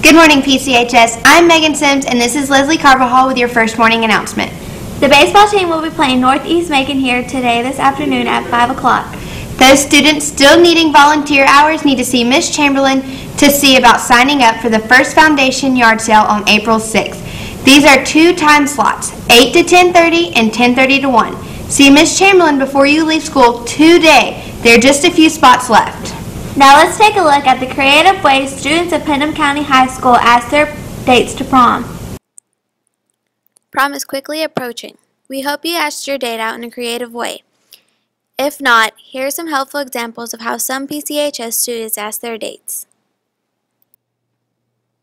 Good morning, PCHS. I'm Megan Sims, and this is Leslie Carvajal with your first morning announcement. The baseball team will be playing Northeast Macon here this afternoon at 5 o'clock. Those students still needing volunteer hours need to see Miss Chamberlain to see about signing up for the First Foundation yard sale on April 6th. These are 2 time slots, 8 to 10:30 and 10:30 to 1. See Miss Chamberlain before you leave school today. There are just a few spots left. Now let's take a look at the creative ways students of Putnam County High School ask their dates to prom. Prom is quickly approaching. We hope you asked your date out in a creative way. If not, here are some helpful examples of how some PCHS students ask their dates.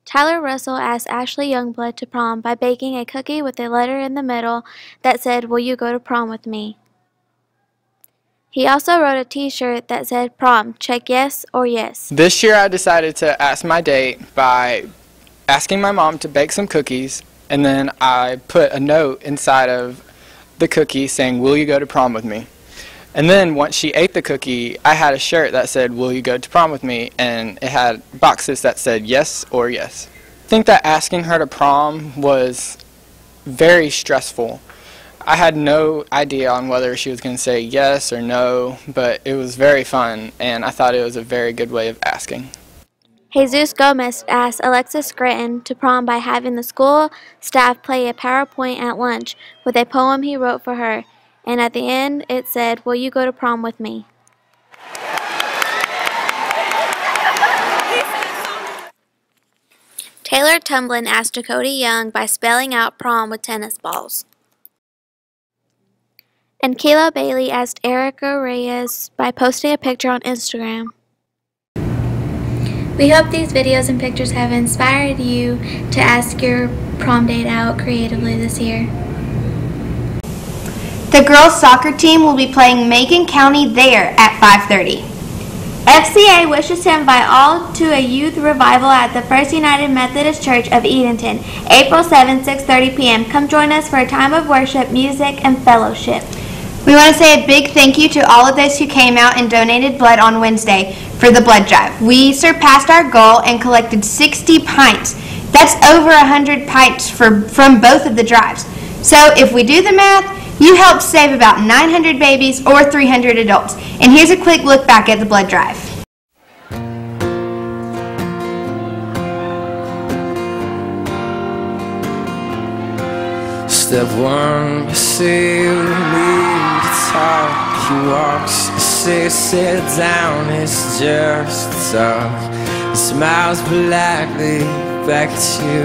Tyler Russell asked Ashley Youngblood to prom by baking a cookie with a letter in the middle that said, "Will you go to prom with me?" He also wrote a t-shirt that said, "Prom, check yes or yes." This year I decided to ask my date by asking my mom to bake some cookies, and then I put a note inside of the cookie saying, "Will you go to prom with me?" And then once she ate the cookie, I had a shirt that said, "Will you go to prom with me?" and it had boxes that said yes or yes. I think that asking her to prom was very stressful. I had no idea on whether she was going to say yes or no, but it was very fun, and I thought it was a very good way of asking. Jesus Gomez asked Alexis Gritton to prom by having the school staff play a PowerPoint at lunch with a poem he wrote for her, and at the end it said, "Will you go to prom with me?" Taylor Tumblin asked Dakota Young by spelling out prom with tennis balls. And Kayla Bailey asked Erica Reyes by posting a picture on Instagram. We hope these videos and pictures have inspired you to ask your prom date out creatively this year. The girls' soccer team will be playing Macon County there at 5:30. FCA wishes to invite all to a youth revival at the First United Methodist Church of Eatonton, April 7, 6:30 p.m. Come join us for a time of worship, music, and fellowship. We want to say a big thank you to all of those who came out and donated blood on Wednesday for the blood drive. We surpassed our goal and collected 60 pints. That's over 100 pints from both of the drives. So if we do the math, you helped save about 900 babies or 300 adults. And here's a quick look back at the blood drive. Step 1, you say you need to talk. He walks, you say sit down, it's just talk. He smiles politely back at you.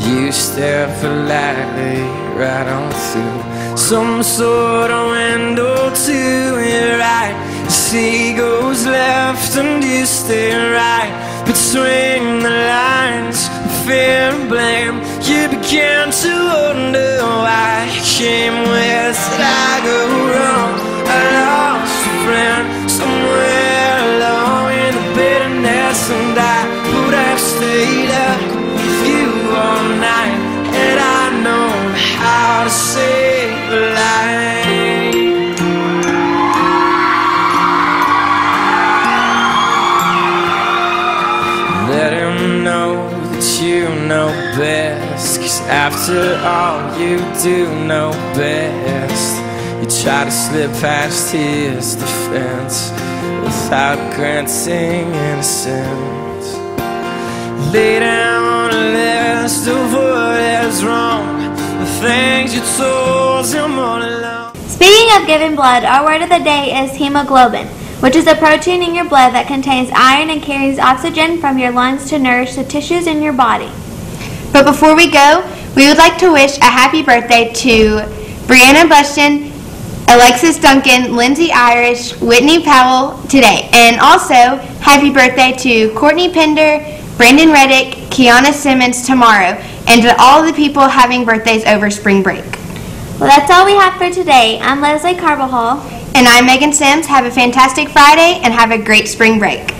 You stare politely right on through some sort of window to your right. You see he goes left and you stay right. Between the lines, fear and blame, you began to wonder why you came. Where did I go wrong? I lost a friend somewhere along in the bitterness, and I would have stayed up with you all night, and I know how to save a life. Let him know that you know best, 'cause after all you do know best. You try to slip past his defense without granting innocence. Lay down a list of what is wrong, the things you told him all along. Speaking of giving blood, our word of the day is hemoglobin, which is a protein in your blood that contains iron and carries oxygen from your lungs to nourish the tissues in your body. But before we go, we would like to wish a happy birthday to Brianna Bushton, Alexis Duncan, Lindsay Irish, Whitney Powell today. And also, happy birthday to Courtney Pender, Brandon Reddick, Kiana Simmons tomorrow, and to all the people having birthdays over spring break. Well, that's all we have for today. I'm Leslie Carvajal. And I'm Megan Sims. Have a fantastic Friday and have a great spring break.